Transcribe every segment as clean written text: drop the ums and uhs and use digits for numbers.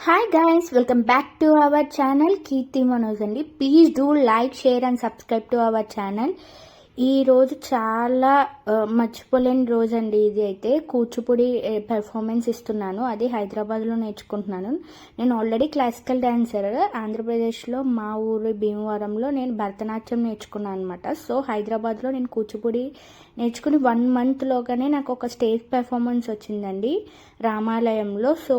Hi guys, welcome back to our channel Keerthi Manoj అండి. Please do like, share and subscribe to our channel. ఈ రోజు చాలా మర్చిపోలేని రోజు అండి. ఇది అయితే కూచిపూడి పెర్ఫార్మెన్స్ ఇస్తున్నాను. అది హైదరాబాద్లో నేర్చుకుంటున్నాను. నేను ఆల్రెడీ క్లాసికల్ డాన్సర్. ఆంధ్రప్రదేశ్లో మా ఊరు భీమవరంలో నేను భరతనాట్యం నేర్చుకున్నాను అనమాట. సో హైదరాబాద్లో నేను కూచిపూడి నేర్చుకుని 1 మంత్లోగానే నాకు ఒక స్టేజ్ పెర్ఫార్మెన్స్ వచ్చిందండి రామాలయంలో. సో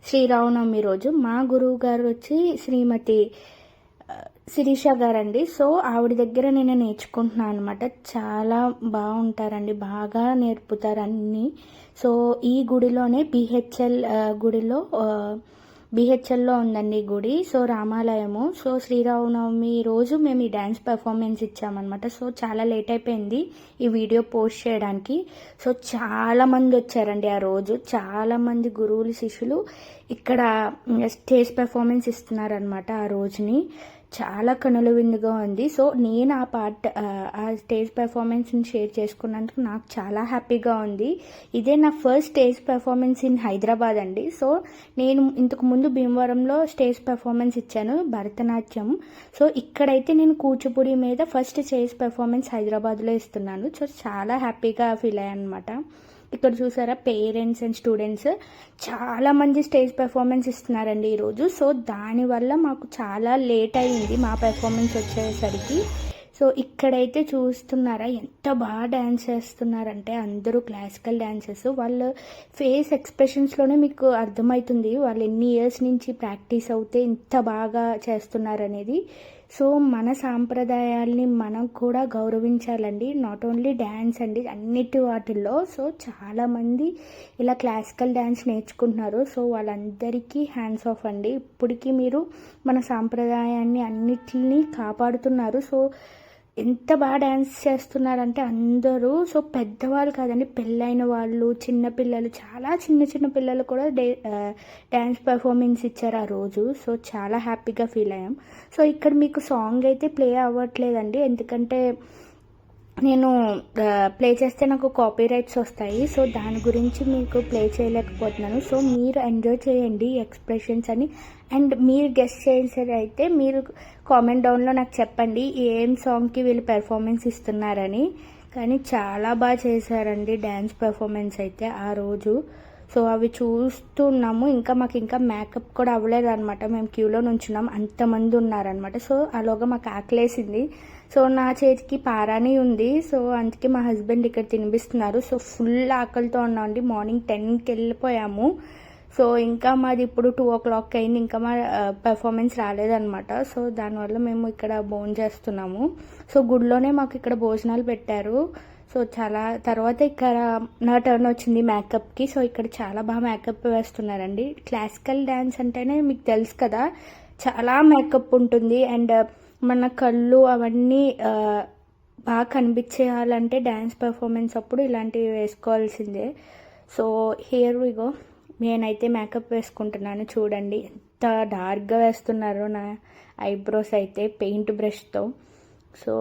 శ్రీరామనవమి రోజు మా గురువు గారు వచ్చి శ్రీమతి శిరీష గారండి. సో ఆవిడ దగ్గర నేను నేర్చుకుంటున్నాను అనమాట. చాలా బాగుంటారండి, బాగా నేర్పుతారు అన్నీ. సో ఈ గుడిలోనే బిహెచ్ఎల్లో ఉందండి ఈ గుడి. సో రామాలయము. సో శ్రీరామనవమి రోజు మేము ఈ డ్యాన్స్ పెర్ఫార్మెన్స్ ఇచ్చామన్నమాట. సో చాలా లేట్ అయిపోయింది ఈ వీడియో పోస్ట్ చేయడానికి. సో చాలా మంది వచ్చారండి ఆ రోజు. చాలా మంది గురువులు, శిష్యులు ఇక్కడ స్టేజ్ పెర్ఫార్మెన్స్ ఇస్తున్నారనమాట ఆ రోజుని. చాలా కనుల విందుగా ఉంది. సో నేను ఆ స్టేజ్ పెర్ఫార్మెన్స్ని షేర్ చేసుకున్నందుకు నాకు చాలా హ్యాపీగా ఉంది. ఇదే నా first stage performance in Hyderabad అండి. సో నేను ఇంతకు ముందు భీమవరంలో స్టేజ్ పెర్ఫార్మెన్స్ ఇచ్చాను భరతనాట్యం. సో ఇక్కడైతే నేను కూచిపూడి మీద ఫస్ట్ స్టేజ్ పెర్ఫార్మెన్స్ హైదరాబాద్లో ఇస్తున్నాను. సో చాలా హ్యాపీగా ఫీల్ అయ్యాను అనమాట. ఇక్కడ చూసారా, పేరెంట్స్ అండ్ స్టూడెంట్స్ చాలా మంది స్టేజ్ పెర్ఫార్మెన్స్ ఇస్తున్నారండి ఈరోజు. సో దానివల్ల మాకు చాలా లేట్ అయ్యింది మా పెర్ఫార్మెన్స్ వచ్చేసరికి. సో ఇక్కడైతే చూస్తున్నారా ఎంత బాగా డ్యాన్స్ చేస్తున్నారంటే అందరూ క్లాసికల్ డాన్సర్స్. వాళ్ళ ఫేస్ ఎక్స్ప్రెషన్స్లోనే మీకు అర్థమవుతుంది వాళ్ళు ఎన్ని ఇయర్స్ నుంచి ప్రాక్టీస్ అవుతే ఇంత బాగా చేస్తున్నారనేది. సో మన సాంప్రదాయాల్ని మనం కూడా గౌరవించాలండి. నాట్ ఓన్లీ డ్యాన్స్ అండి, అన్నిటి వాటిల్లో. సో చాలామంది ఇలా క్లాసికల్ డ్యాన్స్ నేర్చుకుంటున్నారు. సో వాళ్ళందరికీ హ్యాండ్స్ ఆఫ్ అండి. ఇప్పటికీ మీరు మన సాంప్రదాయాన్ని అన్నిటిని కాపాడుతున్నారు. సో ఎంత బాగా డ్యాన్స్ చేస్తున్నారంటే అందరూ. సో పెద్దవాళ్ళు కాదండి, పెళ్ళైన వాళ్ళు, చిన్నపిల్లలు, చాలా చిన్న చిన్న పిల్లలు కూడా డ్యాన్స్ పెర్ఫార్మెన్స్ ఇచ్చారు ఆ రోజు. సో చాలా హ్యాపీగా ఫీల్ అయ్యాం. సో ఇక్కడ మీకు సాంగ్ అయితే ప్లే అవ్వట్లేదండి, ఎందుకంటే నేను ప్లే చేస్తే నాకు కాపీ రైట్స్ వస్తాయి. సో దాని గురించి మీకు ప్లే చేయలేకపోతున్నాను. సో మీరు ఎంజాయ్ చేయండి ఎక్స్ప్రెషన్స్ అని. అండ్ మీరు గెస్ట్ చేసేది అయితే మీరు కామెంట్ డౌన్లో నాకు చెప్పండి ఏం సాంగ్కి వీళ్ళు పెర్ఫార్మెన్స్ ఇస్తున్నారని. కానీ చాలా బాగా చేశారండి డ్యాన్స్ పెర్ఫార్మెన్స్ అయితే ఆ రోజు. సో అవి చూస్తున్నాము. మాకు ఇంకా మేకప్ కూడా అవ్వలేదు అనమాట. మేము క్యూలో నుంచున్నాం, అంతమంది ఉన్నారనమాట. సో అలాగా మాకు ఆకలేసింది. సో నా చేతికి పారాని ఉంది. సో అందుకే మా హస్బెండ్ ఇక్కడ తినిపిస్తున్నారు. సో ఫుల్ ఆకలితో ఉన్నామండి. మార్నింగ్ 10కి వెళ్ళిపోయాము. సో ఇంకా మాది ఇప్పుడు 2 o'clock అయింది. ఇంకా మా పెర్ఫార్మెన్స్ రాలేదనమాట. సో దానివల్ల మేము ఇక్కడ భోజనం చేస్తున్నాము. సో గుడిలోనే మాకు ఇక్కడ భోజనాలు పెట్టారు. సో చాలా తర్వాత ఇక్కడ నా టర్న్ వచ్చింది మేకప్కి. సో ఇక్కడ చాలా బాగా మేకప్ వేస్తున్నారండి. క్లాసికల్ డ్యాన్స్ అంటేనే మీకు తెలుసు కదా, చాలా మేకప్ ఉంటుంది. అండ్ మన కళ్ళు అవన్నీ బాగా కనిపించేయాలంటే డ్యాన్స్ పెర్ఫార్మెన్స్ అప్పుడు ఇలాంటివి వేసుకోవాల్సిందే. So here we go. నేనైతే మేకప్ వేసుకుంటున్నాను. చూడండి ఎంత డార్క్గా వేస్తున్నారో నా ఐబ్రోస్ అయితే పెయింట్ బ్రష్తో. సో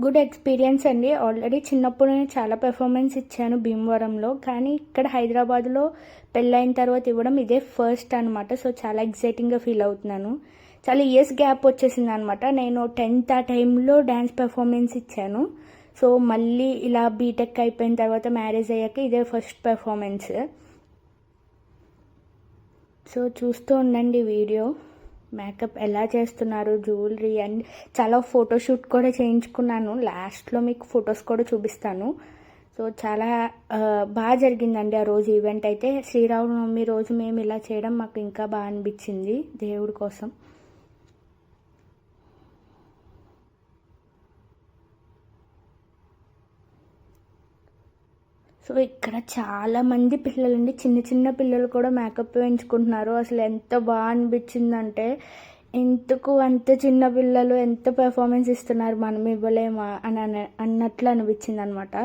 గుడ్ ఎక్స్పీరియన్స్ అండి. ఆల్రెడీ చిన్నప్పుడు నేను చాలా పెర్ఫార్మెన్స్ ఇచ్చాను భీమవరంలో, కానీ ఇక్కడ హైదరాబాద్లో పెళ్ళైన తర్వాత ఇవ్వడం ఇదే ఫస్ట్ అనమాట. సో చాలా ఎక్సైటింగ్గా ఫీల్ అవుతున్నాను. చాలా ఇయర్స్ గ్యాప్ వచ్చేసింది అనమాట. నేను 10th ఆ టైంలో డ్యాన్స్ పెర్ఫార్మెన్స్ ఇచ్చాను. సో మళ్ళీ ఇలా బీటెక్ అయిపోయిన తర్వాత మ్యారేజ్ అయ్యాక ఇదే ఫస్ట్ పెర్ఫార్మెన్స్. సో చూస్తూ ఉండండి వీడియో. మేకప్ ఎలా చేస్తున్నారు, జ్యువెలరీ అండ్ చాలా ఫోటోషూట్ కూడా చేయించుకున్నాను. లాస్ట్లో మీకు ఫొటోస్ కూడా చూపిస్తాను. సో చాలా బాగా జరిగిందండి ఆ రోజు ఈవెంట్ అయితే. శ్రీరామనవమి రోజు మేము ఇలా చేయడం మాకు ఇంకా బాగా అనిపించింది దేవుడి కోసం. సో ఇక్కడ చాలా మంది పిల్లలండి, చిన్న చిన్న పిల్లలు కూడా మేకప్ వేయించుకుంటున్నారు. అసలు ఎంత బాగా అనిపించిందంటే, ఎందుకు అంత చిన్న పిల్లలు ఎంత పెర్ఫార్మెన్స్ ఇస్తున్నారు, మనం ఇవ్వలేమా అని అన్నట్లు అనిపించింది అనమాట.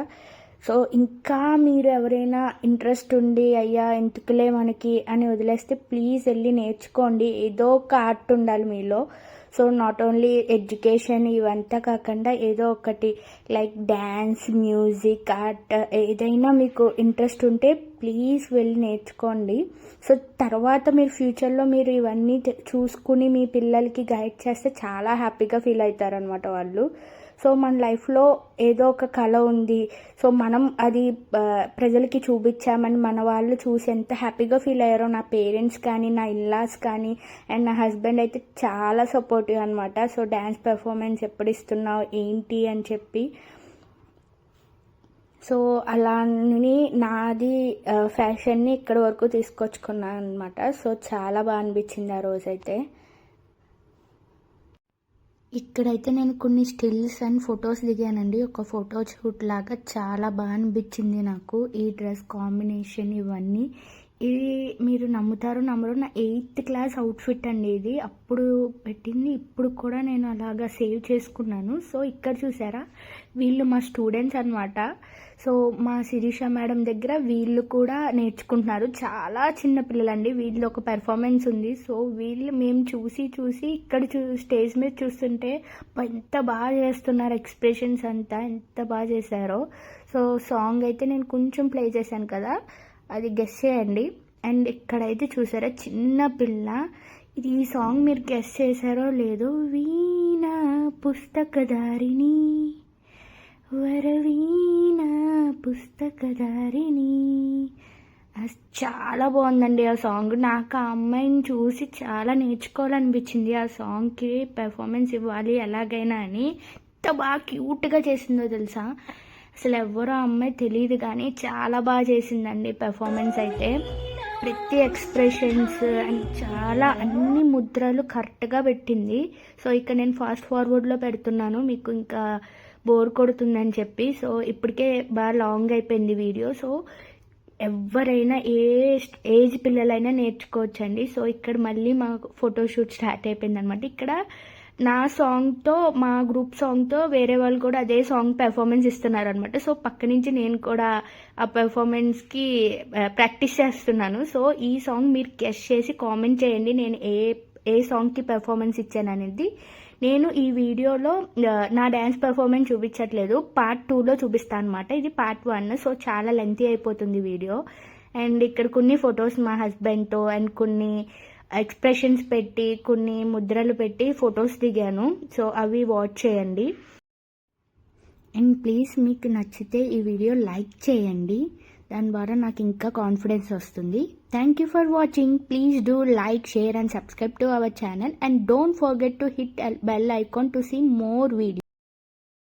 సో ఇంకా మీరు ఎవరైనా ఇంట్రెస్ట్ ఉండి అయ్యా ఎందుకులే మనకి అని వదిలేస్తే ప్లీజ్ వెళ్ళి నేర్చుకోండి. ఏదో ఒక ఆర్ట్ ఉండాలి మీలో. సో నాట్ ఓన్లీ ఎడ్యుకేషన్ ఇవంతా కాకుండా ఏదో ఒకటి లైక్ డ్యాన్స్, మ్యూజిక్, ఆర్ట్ ఏదైనా మీకు ఇంట్రెస్ట్ ఉంటే ప్లీజ్ వెళ్ళి నేర్చుకోండి. సో తర్వాత మీరు ఫ్యూచర్లో మీరు ఇవన్నీ చూసుకుని మీ పిల్లలకి గైడ్ చేస్తే చాలా హ్యాపీగా ఫీల్ అవుతారనమాట వాళ్ళు. సో మన లైఫ్లో ఏదో ఒక కళ ఉంది, సో మనం అది ప్రజలకి చూపించామని మన వాళ్ళు చూసి ఎంత హ్యాపీగా ఫీల్ అయ్యారో. నా పేరెంట్స్ కానీ, నా ఇల్లాస్ కానీ అండ్ నా హస్బెండ్ అయితే చాలా సపోర్టివ్ అనమాట. సో డ్యాన్స్ పెర్ఫార్మెన్స్ ఎప్పుడు ఇస్తున్నావు ఏంటి అని చెప్పి. సో అలా నాది ఫ్యాషన్ని ఇక్కడ వరకు తీసుకొచ్చుకున్నాను అనమాట. సో చాలా బాగా అనిపించింది ఆ రోజైతే. ఇక్కడైతే నేను కొన్ని స్టిల్స్ అండ్ ఫొటోస్ దిగానండి. ఒక ఫోటో షూట్ లాగా చాలా బాగా అనిపించింది నాకు ఈ డ్రెస్ కాంబినేషన్ ఇవన్నీ. ఇది మీరు నమ్ముతారో నమ్మరో, నా 8th క్లాస్ అవుట్ఫిట్ అండి ఇది. అప్పుడు పెట్టింది, ఇప్పుడు కూడా నేను అలాగా సేవ్ చేసుకున్నాను. సో ఇక్కడ చూసారా, వీళ్ళు మా స్టూడెంట్స్ అనమాట. సో మా శిరీష మేడం దగ్గర వీళ్ళు కూడా నేర్చుకుంటున్నారు. చాలా చిన్న పిల్లలండి, వీళ్ళు ఒక పెర్ఫార్మెన్స్ ఉంది. సో వీళ్ళు మేము చూసి ఇక్కడ స్టేజ్ మీద చూస్తుంటే ఎంత బాగా చేస్తున్నారు, ఎక్స్ప్రెషన్స్ అంతా ఎంత బాగా చేశారో. సో సాంగ్ అయితే నేను కొంచెం ప్లే చేశాను కదా, అది గెస్ చేయండి. అండ్ ఇక్కడైతే చూసారా చిన్న పిల్ల, ఇది ఈ సాంగ్ మీరు గెస్ చేశారో లేదో, వీణ పుస్తకధారిణి వరవీణ పుస్తకధారిణి. చాలా బాగుందండి ఆ సాంగ్. నాకు ఆ అమ్మాయిని చూసి చాలా నేర్చుకోవాలనిపించింది. ఆ సాంగ్కి పెర్ఫార్మెన్స్ ఇవ్వాలి ఎలాగైనా అని. ఎంత బాగా క్యూట్గా చేసిందో తెలుసా. అసలు ఎవరో అమ్మాయి తెలియదు కానీ చాలా బాగా చేసిందండి పెర్ఫార్మెన్స్ అయితే. ప్రతి ఎక్స్ప్రెషన్స్ అండ్ చాలా అన్ని ముద్రలు కరెక్ట్గా పెట్టింది. సో ఇక్కడ నేను ఫాస్ట్ ఫార్వర్డ్లో పెడుతున్నాను, మీకు ఇంకా బోర్ కొడుతుందని చెప్పి. సో ఇప్పటికే బాగా లాంగ్ అయిపోయింది వీడియో. సో ఎవరైనా ఏజ్ పిల్లలైనా నేర్చుకోవచ్చండి. సో ఇక్కడ మళ్ళీ మా ఫోటోషూట్ స్టార్ట్ అయిపోయింది అనమాట. ఇక్కడ నా సాంగ్తో, మా గ్రూప్ సాంగ్తో వేరే వాళ్ళు కూడా అదే సాంగ్ పెర్ఫార్మెన్స్ ఇస్తున్నారు అనమాట. సో పక్క నుంచి నేను కూడా ఆ పెర్ఫార్మెన్స్కి ప్రాక్టీస్ చేస్తున్నాను. సో ఈ సాంగ్ మీరు గెస్ చేసి కామెంట్ చేయండి నేను ఏ సాంగ్కి పెర్ఫార్మెన్స్ ఇచ్చాను అనేది. నేను ఈ వీడియోలో నా డ్యాన్స్ పెర్ఫార్మెన్స్ చూపించట్లేదు, పార్ట్ 2లో చూపిస్తాను అనమాట. ఇది పార్ట్ 1. సో చాలా లెంతీ అయిపోతుంది వీడియో. అండ్ ఇక్కడ కొన్ని ఫొటోస్ మా హస్బెండ్తో అండ్ కొన్ని ఎక్స్ప్రెషన్స్ పెట్టి కొన్ని ముద్రలు పెట్టి ఫొటోస్ దిగాను. సో అవి వాచ్ చేయండి. అండ్ ప్లీజ్ మీకు నచ్చితే ఈ వీడియో లైక్ చేయండి, దాని ద్వారా నాకు ఇంకా కాన్ఫిడెన్స్ వస్తుంది. Thank you for watching. Please do like, share and subscribe to our channel. And don't forget to hit bell icon to see more videos.